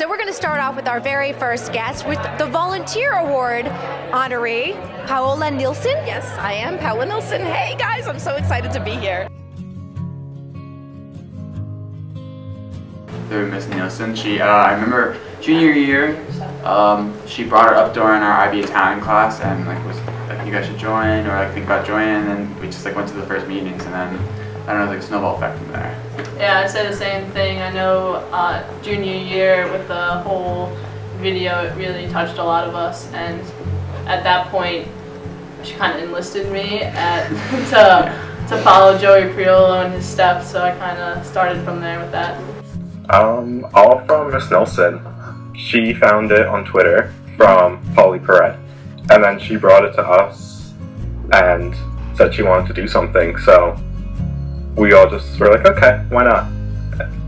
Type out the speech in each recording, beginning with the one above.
So we're going to start off with our very first guest with the Volunteer Award honoree, Paola Nielsen. Yes, I am Paola Nielsen. Hey guys, I'm so excited to be here. Miss Nielsen, I remember junior year, she brought her up during our IB Italian class and was like, you guys should join, or think about joining, and then we just went to the first meetings, and then I don't know, a snowball effect from there. Yeah, I say the same thing. I know junior year with the whole video, it really touched a lot of us, and at that point, she kind of enlisted me to follow Joey Priolo in his steps, so I kind of started from there with that. All from Miss Nielsen. She found it on Twitter from Polly Perret, and then she brought it to us and said she wanted to do something, so we all just were like, okay, why not?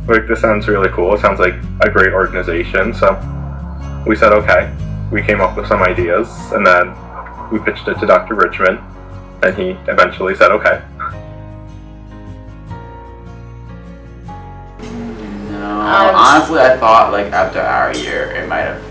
This sounds really cool, it sounds like a great organization, so we said okay. We came up with some ideas, and then we pitched it to Dr. Richmond, and he eventually said okay. Honestly, I thought after our year it might have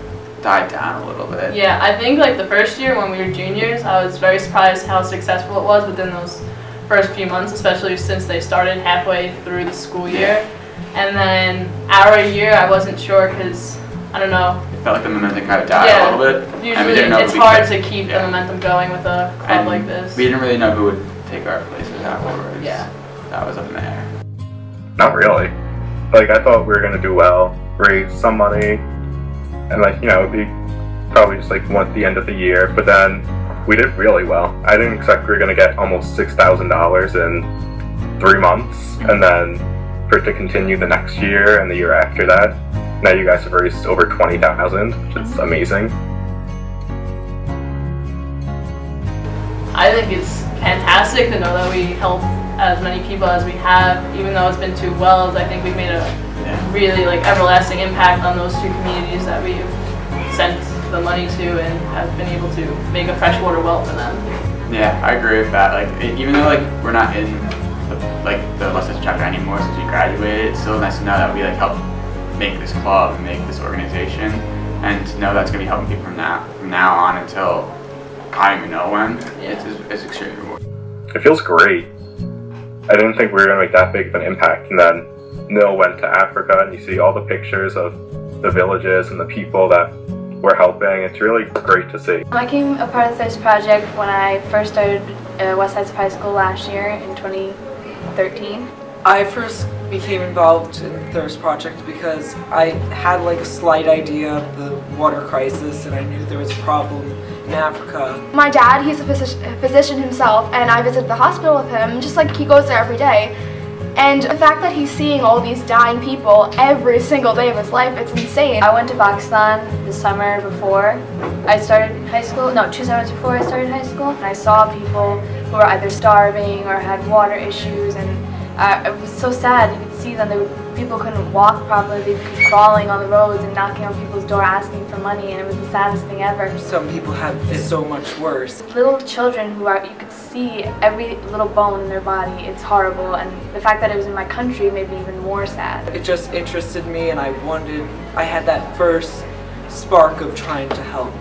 died down a little bit. Yeah, I think the first year when we were juniors, I was very surprised how successful it was within those first few months, especially since they started halfway through the school year. And then our year, I wasn't sure because, I don't know. It felt like the momentum kind of died a little bit. Usually it's hard to keep the momentum going with a club like this. We didn't really know who would take our places afterwards. Yeah. That was up in the air. Not really. I thought we were going to do well, raise some money, and it'd be probably just the end of the year, but then we did really well. I didn't expect we were going to get almost $6,000 in 3 months, and then for it to continue the next year and the year after that. Now you guys have raised over $20,000, which is amazing. I think it's fantastic to know that we help as many people as we have, even though it's been 2 wells. I think we've made a really everlasting impact on those 2 communities that we've sent the money to and have been able to make a freshwater well for them. Yeah, I agree with that. Even though we're not in the Leicester chapter anymore since we graduated, it's still nice to know that we helped make this club and make this organization, and to know that's going to be helping people from now on until I don't even know when. Yeah. It's extremely rewarding. It feels great. I didn't think we were going to make that big of an impact, and then Nil went to Africa, and you see all the pictures of the villages and the people that we're helping. It's really great to see. I became a part of the Thirst Project when I first started Westside High School last year in 2013. I first became involved in the Thirst Project because I had a slight idea of the water crisis, and I knew there was a problem in Africa. My dad, he's a physician himself, and I visited the hospital with him, just he goes there every day. And the fact that he's seeing all these dying people every single day of his life, it's insane. I went to Pakistan the summer before I started high school, no, 2 summers before I started high school, and I saw people who were either starving or had water issues, and it was so sad. You could see them. People couldn't walk properly. They'd be crawling on the roads and knocking on people's door asking for money, and it was the saddest thing ever. Some people have it so much worse. Little children you could see every little bone in their body. It's horrible, and the fact that it was in my country made me even more sad. It just interested me, and I had that first spark of trying to help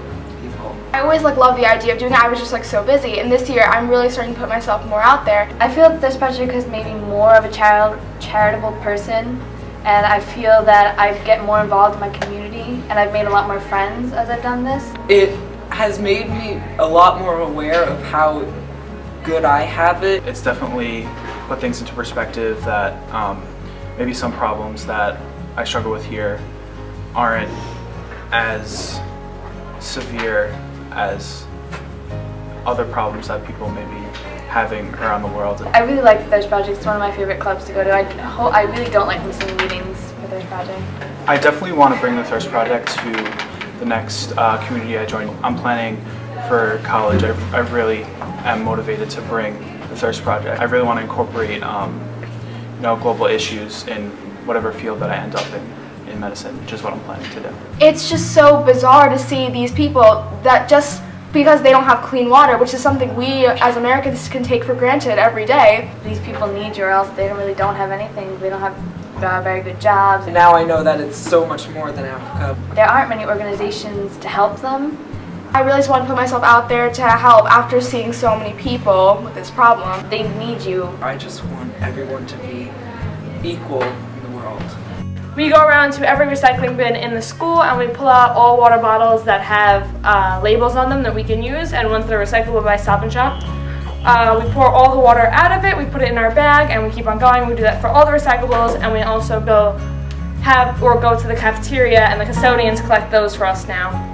people. I always loved the idea of doing it. I was just so busy, and this year I'm really starting to put myself more out there. I feel that this project has made me more of a charitable person, and I feel that I get more involved in my community, and I've made a lot more friends as I've done this. It has made me a lot more aware of how good I have it. It's definitely put things into perspective that maybe some problems that I struggle with here aren't as severe as other problems that people may be having around the world. I really like the Thirst Project. It's one of my favorite clubs to go to. I really don't like missing meetings for Thirst Project. I definitely want to bring the Thirst Project to the next community I join. I'm planning for college. I really am motivated to bring the Thirst Project. I really want to incorporate global issues in whatever field that I end up in medicine, which is what I'm planning to do. It's just so bizarre to see these people that just because they don't have clean water, which is something we as Americans can take for granted every day. These people need you, or else they really don't have anything. They don't have very good jobs. And now I know that it's so much more than Africa. There aren't many organizations to help them. I really just want to put myself out there to help after seeing so many people with this problem. They need you. I just want everyone to be equal in the world. We go around to every recycling bin in the school and we pull out all water bottles that have labels on them that we can use, and once they're recyclable by Stop and Shop, we pour all the water out of it, we put it in our bag, and we keep on going. We do that for all the recyclables, and we also go to the cafeteria, and the custodians collect those for us now.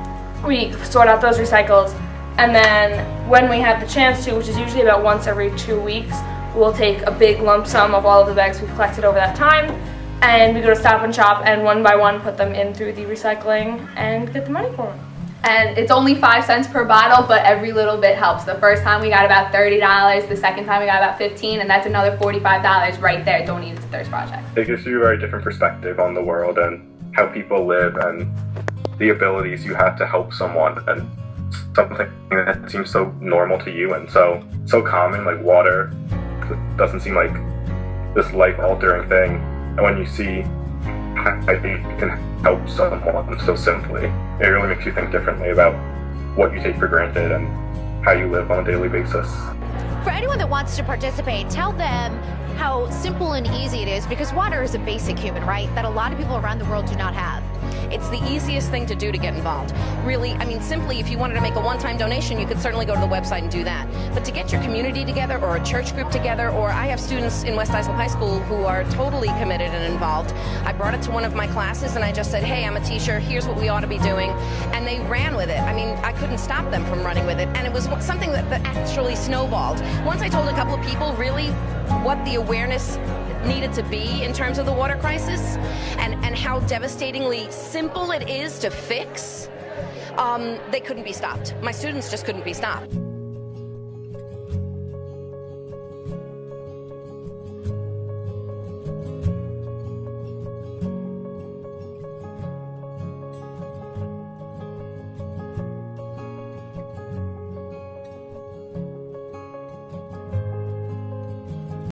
We sort out those recycles, and then when we have the chance to, which is usually about once every 2 weeks, we'll take a big lump sum of all of the bags we've collected over that time, and we go to Stop and Shop and one by one put them in through the recycling and get the money for them. And it's only 5 cents per bottle, but every little bit helps. The first time we got about $30, the second time we got about $15, and that's another $45 right there donated to Thirst Project. It gives you a very different perspective on the world and how people live and the abilities you have to help someone, and something that seems so normal to you and so common, like water. It doesn't seem like this life-altering thing, and when you see how you can help someone so simply, it really makes you think differently about what you take for granted and how you live on a daily basis. For anyone that wants to participate, tell them how simple and easy it is, because water is a basic human right that a lot of people around the world do not have. It's the easiest thing to do to get involved. Really, I mean, simply, if you wanted to make a one-time donation, you could certainly go to the website and do that. But to get your community together or a church group together, or I have students in West Islip High School who are totally committed and involved. I brought it to one of my classes and I just said, hey, I'm a teacher, here's what we ought to be doing. And they ran with it. I mean, I couldn't stop them from running with it. And it was something that actually snowballed. Once I told a couple of people really what the awareness needed to be in terms of the water crisis and how devastatingly simple it is to fix, they couldn't be stopped. My students just couldn't be stopped.